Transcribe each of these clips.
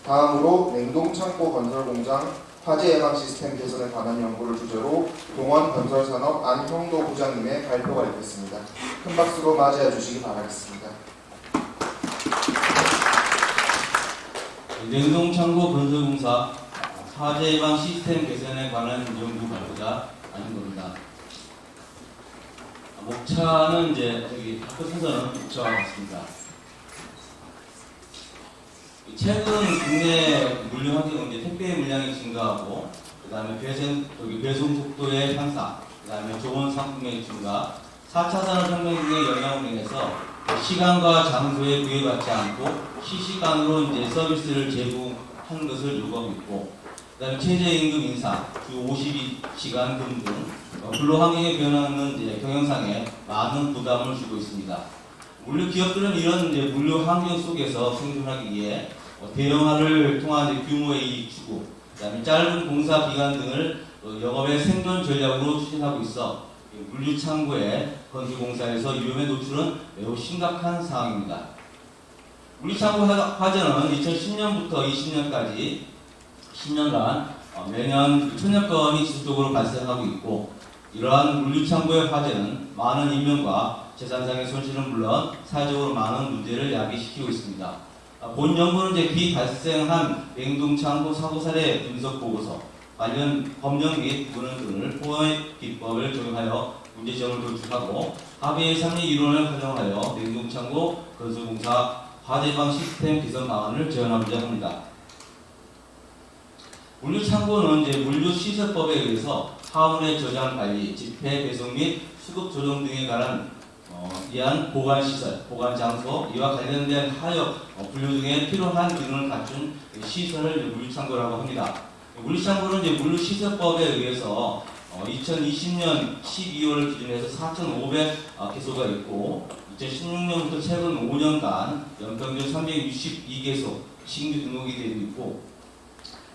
다음으로 냉동창고 건설공장 화재 예방 시스템 개선에 관한 연구를 주제로 동원건설산업 안형도 부장님의 발표가 있겠습니다. 큰 박수로 맞이해 주시기 바라겠습니다. 냉동창고 건설공사 화재 예방 시스템 개선에 관한 연구 발표자 안형도입니다. 목차는 이제 여기 학교 순서는 목차와 같습니다. 최근 국내 물류 환경은 이제 택배 물량이 증가하고, 그다음에 배송 속도의 향상, 그다음에 좋은 상품의 증가, 4차 산업혁명 등의 영향으로 인해서 시간과 장소에 구애받지 않고 실시간으로 이제 서비스를 제공하는 것을 요구하고 있고, 그다음에 최저임금 인상, 주 52시간 근무 등 근로환경의 변화는 이제 경영상에 많은 부담을 주고 있습니다. 물류 기업들은 이런 이제 물류 환경 속에서 생존하기 위해 대형화를 통한 규모의 이익 추구, 그다음에 짧은 공사 기간 등을 영업의 생존 전략으로 추진하고 있어 물류 창고의 건설공사에서 위험에 노출은 매우 심각한 상황입니다. 물류 창고 화재는 2010년부터 20년까지 10년간 매년 1000여 건이 지속적으로 발생하고 있고, 이러한 물류 창고의 화재는 많은 인명과 재산상의 손실은 물론 사회적으로 많은 문제를 야기시키고 있습니다. 본 연구는 이제 비발생한 냉동창고 사고 사례 분석 보고서, 관련 법령 및 문헌 등을 포괄 기법을 적용하여 문제점을 도출하고 합의의 상리 이론을 활용하여 냉동창고 건설공사 화재 예방 시스템 개선 방안을 제안하고자 합니다. 물류 창고는 이제 물류시설법에 의해서 화물의 저장 관리, 집회, 배송 및 수급 조정 등에 관한 위한 보관시설, 보관장소, 이와 관련된 하역, 분류 등에 필요한 기능을 갖춘 시설을 물류창고라고 합니다. 물류창고는 이제 물류시설법에 의해서 2020년 12월 기준에서 4,500개소가 있고, 2016년부터 최근 5년간 연평균 362개소 신규 등록이 되고 있고,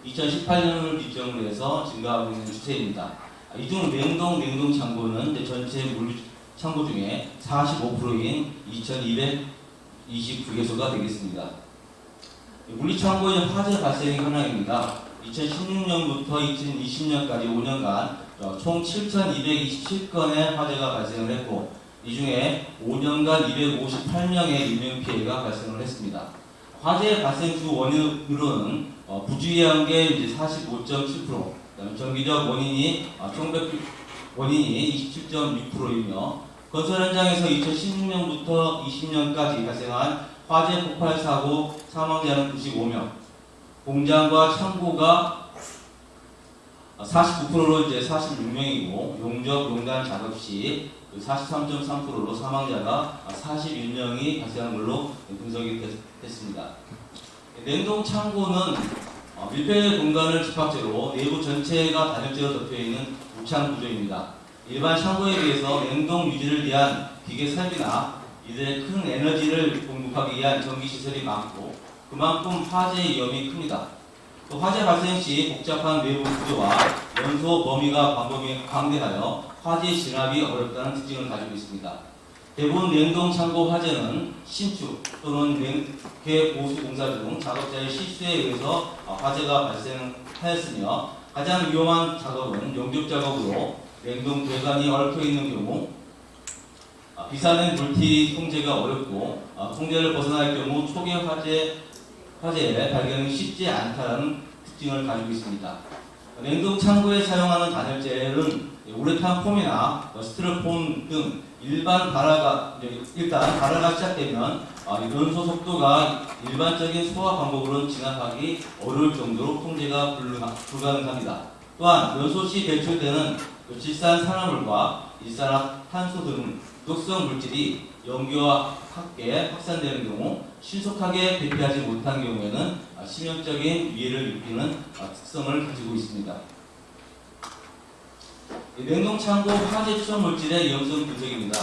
2018년을 기점으로 해서 증가하고 있는 추세입니다. 이 중 냉동창고는 이제 전체 물류창고 중에 45%인 2,229개소가 되겠습니다. 물류창고의 화재 발생 현황입니다. 2016년부터 2020년까지 5년간 총 7,227건의 화재가 발생을 했고, 이 중에 5년간 258명의 인명피해가 발생을 했습니다. 화재 발생 주 원인으로는 부주의한 게 이제 45.7%, 정기적 원인이 27.6%이며, 건설 현장에서 2016년부터 20년까지 발생한 화재 폭발 사고 사망자는 95명, 공장과 창고가 49%로 이제 46명이고, 용접, 용단 작업 시 43.3%로 사망자가 41명이 발생한 걸로 분석이 됐습니다. 냉동 창고는 밀폐 공간을 집합재로 내부 전체가 단열재로 덮여 있는 무창 구조입니다. 일반 창고에 비해서 냉동 유지를 위한 기계 설비나 이들의 큰 에너지를 공급하기 위한 전기 시설이 많고, 그만큼 화재 위험이 큽니다. 또 화재 발생 시 복잡한 외부 구조와 연소 범위가 광대하여 화재 진압이 어렵다는 특징을 가지고 있습니다. 대부분 냉동 창고 화재는 신축 또는 개보수 공사 중 작업자의 실수에 의해서 화재가 발생하였으며, 가장 위험한 작업은 용접 작업으로 냉동 배관이 얽혀 있는 경우, 비산된 물티 통제가 어렵고, 통제를 벗어날 경우 초기 화재의 발견이 쉽지 않다는 특징을 가지고 있습니다. 냉동 창고에 사용하는 단열재는 우레탄 폼이나 스티로폼 등 일단 발화가 시작되면 연소 속도가 일반적인 소화 방법으로는 진압하기 어려울 정도로 통제가 불가능합니다. 또한 연소 시 배출되는 질산산화물과 일산화탄소 등 독성 물질이 연기와 함께 확산되는 경우 신속하게 대피하지 못한 경우에는 치명적인 위해를 입히는 특성을 가지고 있습니다. 냉동창고 화재 추정 물질의 위험성 분석입니다.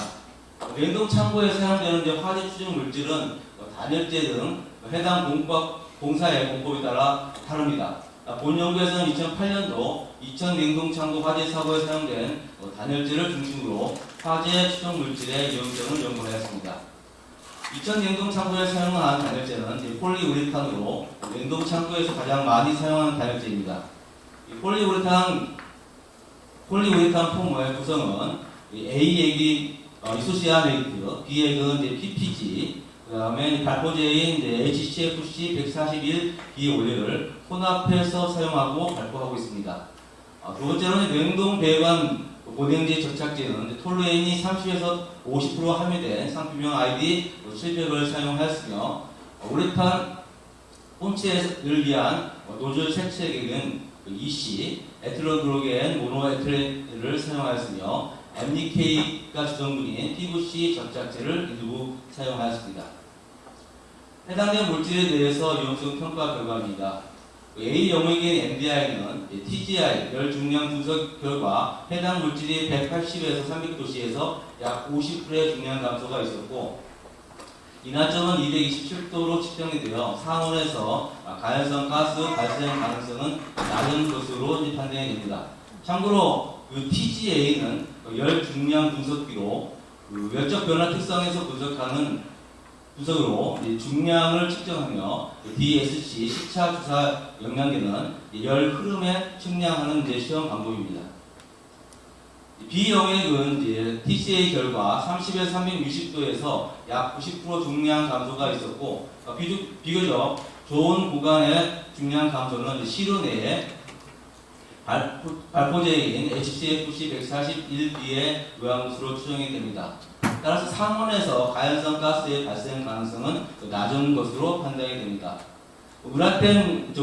냉동창고에 사용되는 화재 추정 물질은 단열재 등 해당 공사의 공법에 따라 다릅니다. 본 연구에서는 2008년도 2000 냉동창고 화재 사고에 사용된 단열재를 중심으로 화재 추정 물질의 위험성을 연구하였습니다. 2000 냉동창고에 사용한 단열재는 폴리우레탄으로 냉동 창고에서 가장 많이 사용하는 단열재입니다. 이 폴리우레탄 폼의 구성은 A액이 이소시아네이트, B액은 이제 PPG, 그 다음에 발포제인 HCFC 141B 원료를 혼합해서 사용하고 발포하고 있습니다. 두 번째로는 냉동 배관 고냉지 접착제는 톨루엔이 30에서 50% 함유된 상품명 ID 700을 사용하였으며, 우레탄 폰체를 위한 노즐 색채액은 EC, 에틸렌글리겐 모노에틸렌을 사용하였으며, MDK가 주성분인 PVC 접착제를 일부 사용하였습니다. 해당된 물질에 대해서 위험성 평가 결과입니다. A 영역인 MDI는 TGI 열 중량 분석 결과 해당 물질이 180에서 300도씨에서 약 50%의 중량 감소가 있었고, 인하점은 227도로 측정이 되어 상온에서 가연성 가스 발생 가능성은 낮은 것으로 판단이 됩니다. 참고로 TGA는 열 중량 분석기로 열적 변화 특성에서 분석으로 중량을 측정하며, DSC 시차 주사 영양계는 열 흐름에 측량하는 시험 방법입니다. B 영역은 TCA 결과 30에서 360도에서 약 90% 중량 감소가 있었고, 비교적 좋은 구간의 중량 감소는 시료 내에 발포제인 HCFC 141B에 의한 것으로 추정이 됩니다. 따라서 상온에서 가연성 가스의 발생 가능성은 낮은 것으로 판단이 됩니다. 우레탄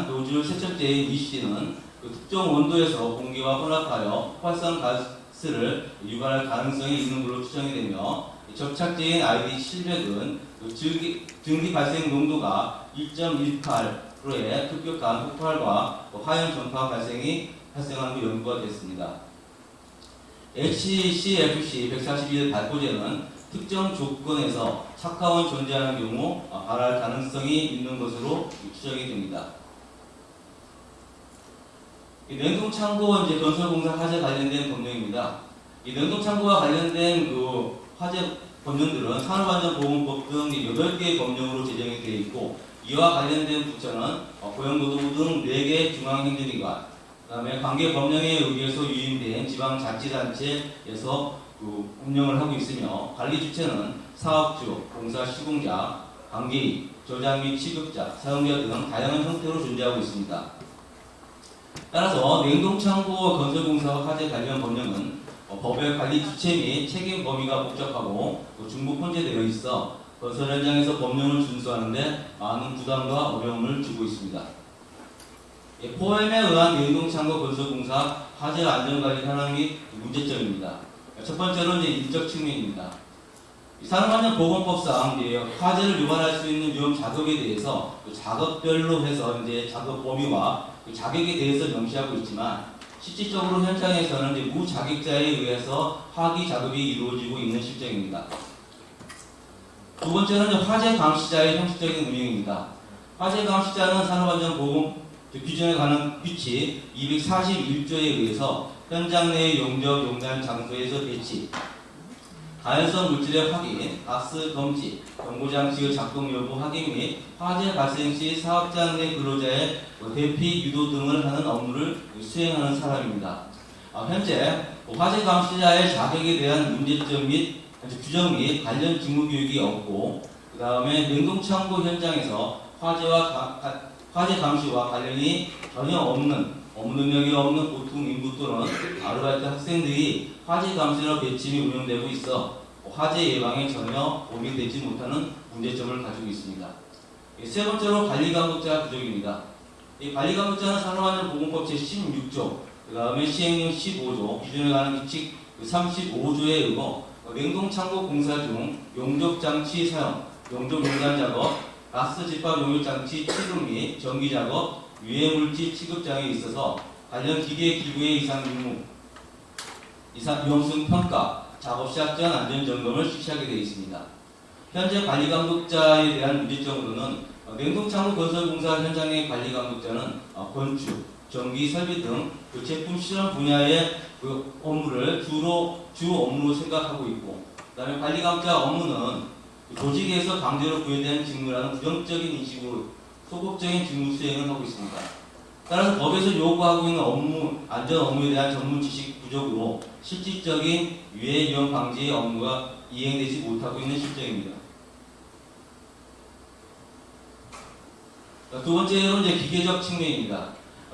노즐 세척제인 EC는 특정 온도에서 공기와 혼합하여 활성 가스를 유발할 가능성이 있는 것으로 추정이 되며, 접착제인 ID 700은 증기 발생 농도가 1.18%의 급격한 폭발과 화형 전파 발생한 후 연구가 됐습니다. HCFC 141 발포제는 특정 조건에서 착화원 존재하는 경우 발할 가능성이 있는 것으로 추정이 됩니다. 냉동창고 건설공사 화재 관련된 법령입니다. 이 냉동창고와 관련된 화재 법령들은 산업안전보건법 등 8개의 법령으로 제정이 되어 있고, 이와 관련된 부처는 고용노동부 등 4개 중앙행정기관, 그 다음에 관계 법령에 의해서 유인된 지방자치단체에서 운영을 하고 있으며, 관리 주체는 사업주, 공사 시공자, 관계인, 조장 및 취급자, 사용자 등 다양한 형태로 존재하고 있습니다. 따라서 냉동창고 건설공사와 화재 관련 법령은 법의 관리 주체 및 책임 범위가 복잡하고 중복 혼재되어 있어 건설 현장에서 법령을 준수하는데 많은 부담과 어려움을 주고 있습니다. 포엠에 의한 냉동창고 건설공사 화재 안전관리 현황 및 문제점입니다. 첫 번째로는 인적 측면입니다. 산업안전보건법상 화재를 유발할 수 있는 위험 작업에 대해서 작업별로 해서 작업 범위와 자격에 대해서 명시하고 있지만, 실질적으로 현장에서는 무자격자에 의해서 화기 작업이 이루어지고 있는 실정입니다. 두 번째는 화재 감시자의 형식적인 운영입니다. 화재 감시자는 산업안전보건 규정에 관한 규칙 241조에 의해서 현장 내 용접 용단 장소에서 배치, 가연성 물질의 확인, 가스 검지, 경보장치의 작동 여부 확인 및 화재 발생 시 사업장 내 근로자의 대피 유도 등을 하는 업무를 수행하는 사람입니다. 현재 화재 감시자의 자격에 대한 문제점 및 규정 및 관련 직무 교육이 없고, 그 다음에 냉동창고 현장에서 화재 감시와 관련이 전혀 없는, 업무 능력이 없는 보통 인부 또는 아르바이트 학생들이 화재 감시나 배치 및 운영되고 있어 화재 예방에 전혀 도움이 되지 못하는 문제점을 가지고 있습니다. 세 번째로 관리감독자 부족입니다. 이 관리감독자는 산업안전보건법 제16조, 그 다음에 시행령 15조, 기준에 관한 규칙 35조에 의거 냉동창고 공사 중 용접장치 사용, 용접용단 작업, 가스 집합 용접장치 취급 및 전기 작업, 유해물질 취급장에 있어서 관련 기계 기구의 이상 위험성 평가, 작업 시작 전 안전점검을 실시하게 되어 있습니다. 현재 관리감독자에 대한 문제점으로는 냉동창고 건설공사 현장의 관리감독자는 건축, 전기 설비 등 제품 실험 분야의 업무를 주 업무로 생각하고 있고, 그 다음에 관리감독자 업무는 조직에서 강제로 부여된 직무라는 부정적인 인식으로 소극적인 직무 수행을 하고 있습니다. 따라서 법에서 요구하고 있는 안전 업무에 대한 전문 지식 부족으로 실질적인 유해 위험 방지 업무가 이행되지 못하고 있는 실정입니다. 두 번째로 기계적 측면입니다.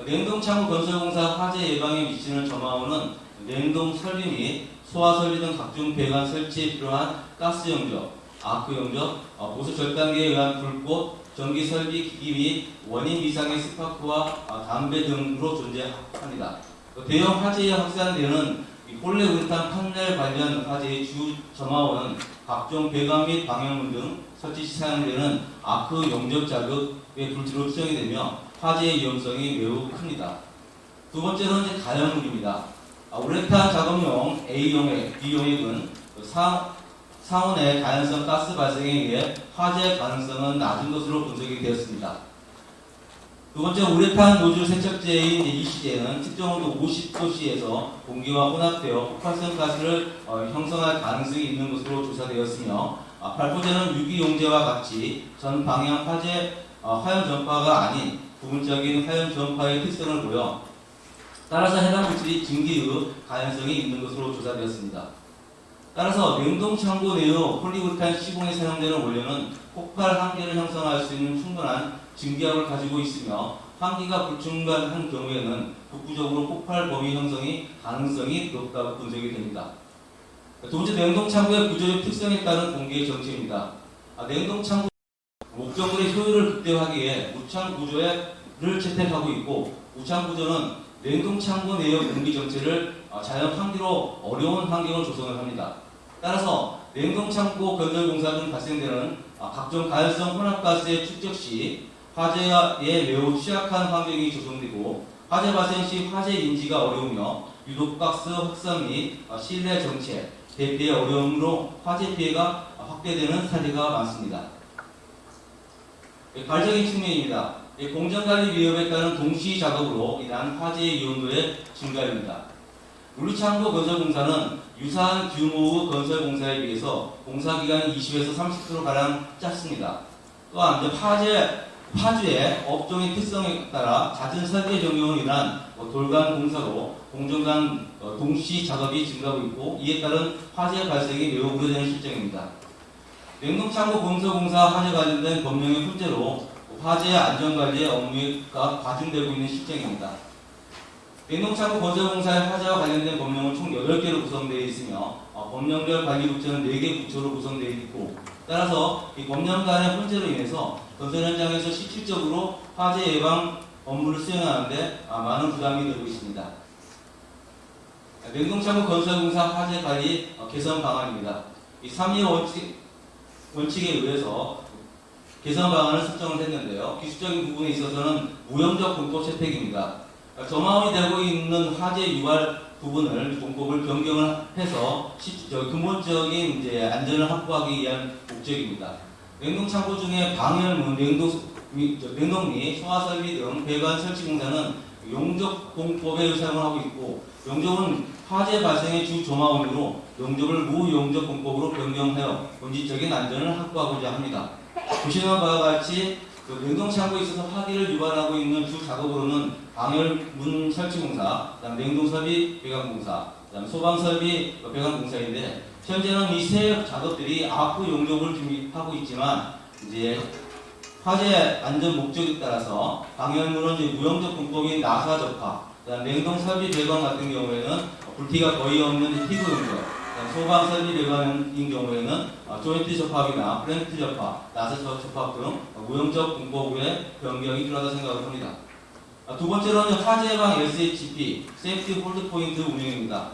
냉동창고 건설공사 화재 예방에 미치는 점화원은 냉동 설비 및 소화 설비 등 각종 배관 설치에 필요한 가스 용접, 아크 용접, 보수 절단기에 의한 불꽃, 전기 설비 기기 및 원인 이상의 스파크와 담배 등으로 존재합니다. 대형 화재에 확산되는 폴레우레탄 판넬 관련 화재의 주 점화원은 각종 배관 및 방열문 등 설치 시 사용되는 아크 용접 자극의 불씨로 추정이 되며 화재의 위험성이 매우 큽니다. 두 번째로는 가연물입니다. 우레탄 작업용 A용액, B용액은 상온의 가연성 가스 발생에 의해 화재 가능성은 낮은 것으로 분석이 되었습니다. 두 번째, 우레탄 노즐 세척제인 EC제는 특정 온도 50도씨에서 공기와 혼합되어 폭발성 가스를 형성할 가능성이 있는 것으로 조사되었으며, 발포제는 유기용제와 같이 전 방향 화염 전파가 아닌 부분적인 화염 전파의 특성을 보여 따라서 해당 물질이 증기의 가연성이 있는 것으로 조사되었습니다. 따라서 냉동 창고 내의 폴리우레탄 시공에 사용되는 원료는 폭발 한계를 형성할 수 있는 충분한 증기압을 가지고 있으며 환기가 불충분한 경우에는 국부적으로 폭발 범위 형성이 가능성이 높다고 분석이 됩니다. 두 번째, 냉동 창고의 구조적 특성에 따른 공개 정책입니다. 냉동 창고 목적물의 효율을 극대화하기 위해 무창 구조를 채택하고 있고, 무창 구조는 냉동 창고 내의 공기 정체를 자연 환기로 어려운 환경을 조성을 합니다. 따라서 냉동 창고 건설 공사 중 발생되는 각종 가연성 혼합가스의 축적 시 화재에 매우 취약한 환경이 조성되고, 화재 발생 시 화재 인지가 어려우며 유독 가스 확산 및 실내 정체, 대피의 어려움으로 화재 피해가 확대되는 사례가 많습니다. 발적인 측면입니다. 공정관리 위협에 따른 동시 작업으로 인한 화재의 위험도의 증가입니다. 물류창고 건설공사는 유사한 규모의 건설공사에 비해서 공사기간이 20에서 30%가량 짧습니다. 또한 파주의 업종의 특성에 따라 잦은 설계 변경으로 인한 돌간 공사로 공정간 동시 작업이 증가하고 있고, 이에 따른 화재 발생이 매우 우려되는 실정입니다. 냉동창고 건설공사 화재 관련된 법령의 문제로 화재 안전관리의 업무가 과중되고 있는 실정입니다. 냉동창고 건설공사의 화재와 관련된 법령은 총 8개로 구성되어 있으며 법령별 관리부처는 4개 부처로 구성되어 있고, 따라서 이 법령 간의 혼재로 인해서 건설 현장에서 실질적으로 화재 예방 업무를 수행하는데 많은 부담이 되고 있습니다. 냉동창고 건설공사 화재 관리 개선 방안입니다. 이 3위 원칙에 의해서 개선 방안을 설정을 했는데요. 기술적인 부분에 있어서는 무형적 공법 채택입니다. 점화원이 되고 있는 화재 유발 부분을 공법을 변경을 해서 근본적인 안전을 확보하기 위한 목적입니다. 냉동창고 중에 방열문, 냉동 및 소화설비 등 배관 설치 공사는 용접 공법에 사용을 하고 있고, 용접은 화재 발생의 주 점화원으로 용접을 무용접 공법으로 변경하여 본질적인 안전을 확보하고자 합니다. 보시는 바와 같이 냉동창고에 있어서 화기를 유발하고 있는 주 작업으로는 방열문 설치 공사, 냉동설비 배관 공사, 소방설비 배관 공사인데, 현재는 이 세 작업들이 아크 용접을 준비하고 있지만 화재 안전 목적에 따라서 방열문은 무용접 공법인 나사 접합, 냉동설비 배관 같은 경우에는 불티가 거의 없는 피부 용접, 소방설비 배관인 경우에는 조인트 접합이나 플랜트 접합, 나사 접합 등 무용접 공법의 변경이 필요하다고 생각을 합니다. 두 번째로는 화재 예방 SHP, 세이프티 홀드 포인트 운영입니다.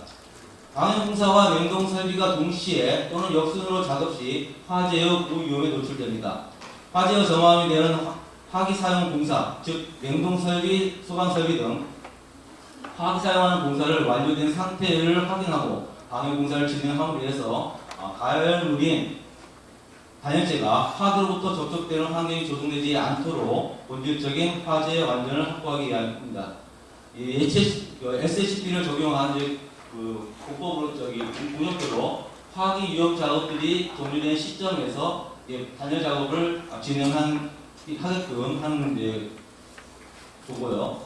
방열공사와 냉동설비가 동시에 또는 역순으로 작업 시 화재의 위험에 노출됩니다. 화재의 점화원이 되는 화기 사용 공사, 즉 냉동설비, 소방설비 등 화기 사용하는 공사를 완료된 상태를 확인하고 방열공사를 진행함으로 해서 가열물인 단열재가 화기로부터 접촉되는 환경이 조성되지 않도록 본질적인 화재 완전을 확보하기 위함입니다. 이 SHP를 적용한 공법으로 운영대로 화기 위협 작업들이 종료된 시점에서 단열 작업을 진행한 하게끔 하는 이제 보고요.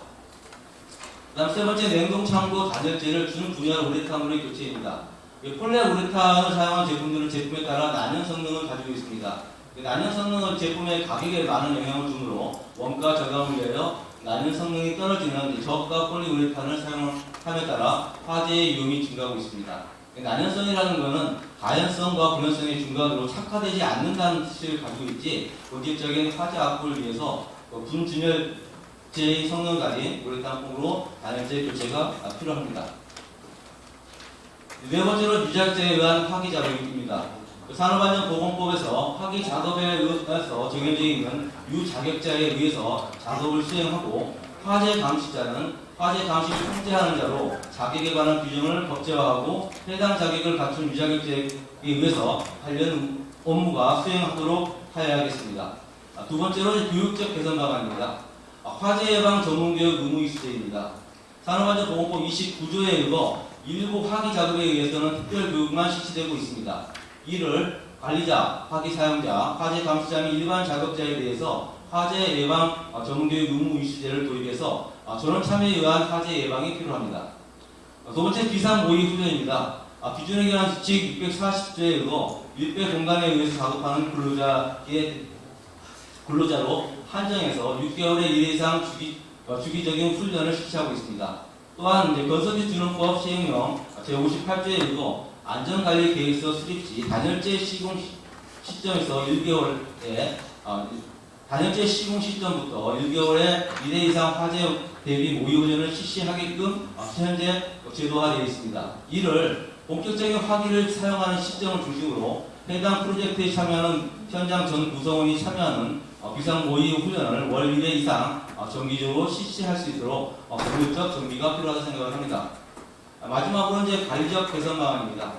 그다음 세 번째 냉동 창고 단열재를 준 분열 우레탄으로의 교체입니다. 폴레 우레탄을 사용한 제품들은 제품에 따라 나뉘은 성능을 가지고 있습니다. 나뉘은 성능은 제품의 가격에 많은 영향을 주므로 원가 저감을 위하여 나뉘은 성능이 떨어지는 저가 폴리우레탄을 사용함에 따라 화재의 위험이 증가하고 있습니다. 나연성이라는 것은 가연성과 불연성의 중간으로 착화되지 않는다는 뜻을 가지고 있지 본질적인 화재 악보를 위해서 분준열제의 성능을 가진 우레탄폼으로 단열재 교체가 필요합니다. 네 번째로 유작제에 의한 화기 작업입니다. 산업안전보건법에서 화기 작업에 의해서 정해져 있는 유자격자에 의해서 작업을 수행하고 화재 감시자는 화재 감시를 통제하는 자로 자격에 관한 규정을 법제화하고 해당 자격을 갖춘 유자격자에 의해서 관련 업무가 수행하도록 하여야겠습니다. 두 번째로 교육적 개선 방안입니다. 화재 예방 전문 교육 의무 이수제입니다. 산업안전보건법 29조에 의거 일부 화기 작업에 의해서는 특별 교육만 실시되고 있습니다. 이를 관리자, 화기 사용자, 화재 감시자 및 일반 작업자에 대해서 화재 예방 전문교육 의무 이수제를 도입해서 전원 참여에 의한 화재 예방이 필요합니다. 두 번째 비상 모의 훈련입니다. 기준에 관한 규칙 640조에 의거 밀배 공간에 의해서 작업하는 근로자로 한정해서 6개월의 1회 이상 주기적인 훈련을 실시하고 있습니다. 또한 건설기준법 시행령 제58조에 의거 안전관리 계획서 수립 시 단열재 시공 시점에서 1개월에 단열재 시공 시점부터 1개월에 1회 이상 화재 대비 모의 훈련을 실시하게끔 현재 제도화되어 있습니다. 이를 본격적인 화기를 사용하는 시점을 중심으로 해당 프로젝트에 참여하는 현장 전 구성원이 참여하는 비상 모의 훈련을 월 1회 이상 정기적으로 실시할 수 있도록 법률적 정비가 필요하다고 생각을 합니다. 마지막으로 이제 관리적 개선 방안입니다.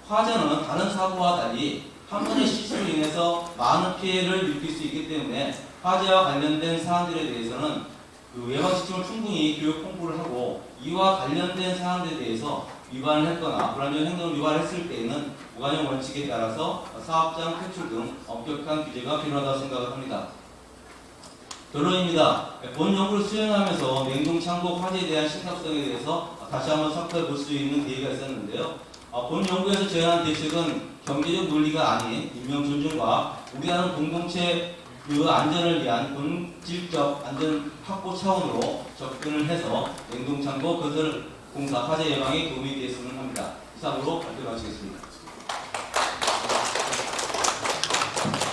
화재는 다른 사고와 달리 한 번의 실수로 인해서 많은 피해를 일으킬 수 있기 때문에 화재와 관련된 사항들에 대해서는 예방 시스템을 충분히 교육 홍보를 하고 이와 관련된 사항들에 대해서 위반을 했거나 불안전 행동을 위반했을 때에는 무관용 원칙에 따라서 사업장 퇴출 등 엄격한 규제가 필요하다고 생각을 합니다. 결론입니다. 본 연구를 수행하면서 냉동창고 화재에 대한 심각성에 대해서 다시 한번 살펴볼 수 있는 기회가 있었는데요. 본 연구에서 제안한 대책은 경제적 논리가 아닌 인명 존중과 우리하는 공동체 안전을 위한 본질적 안전 확보 차원으로 접근을 해서 냉동창고 건설 공사 화재 예방에 도움이 되었으면 합니다. 이상으로 발표 마치겠습니다.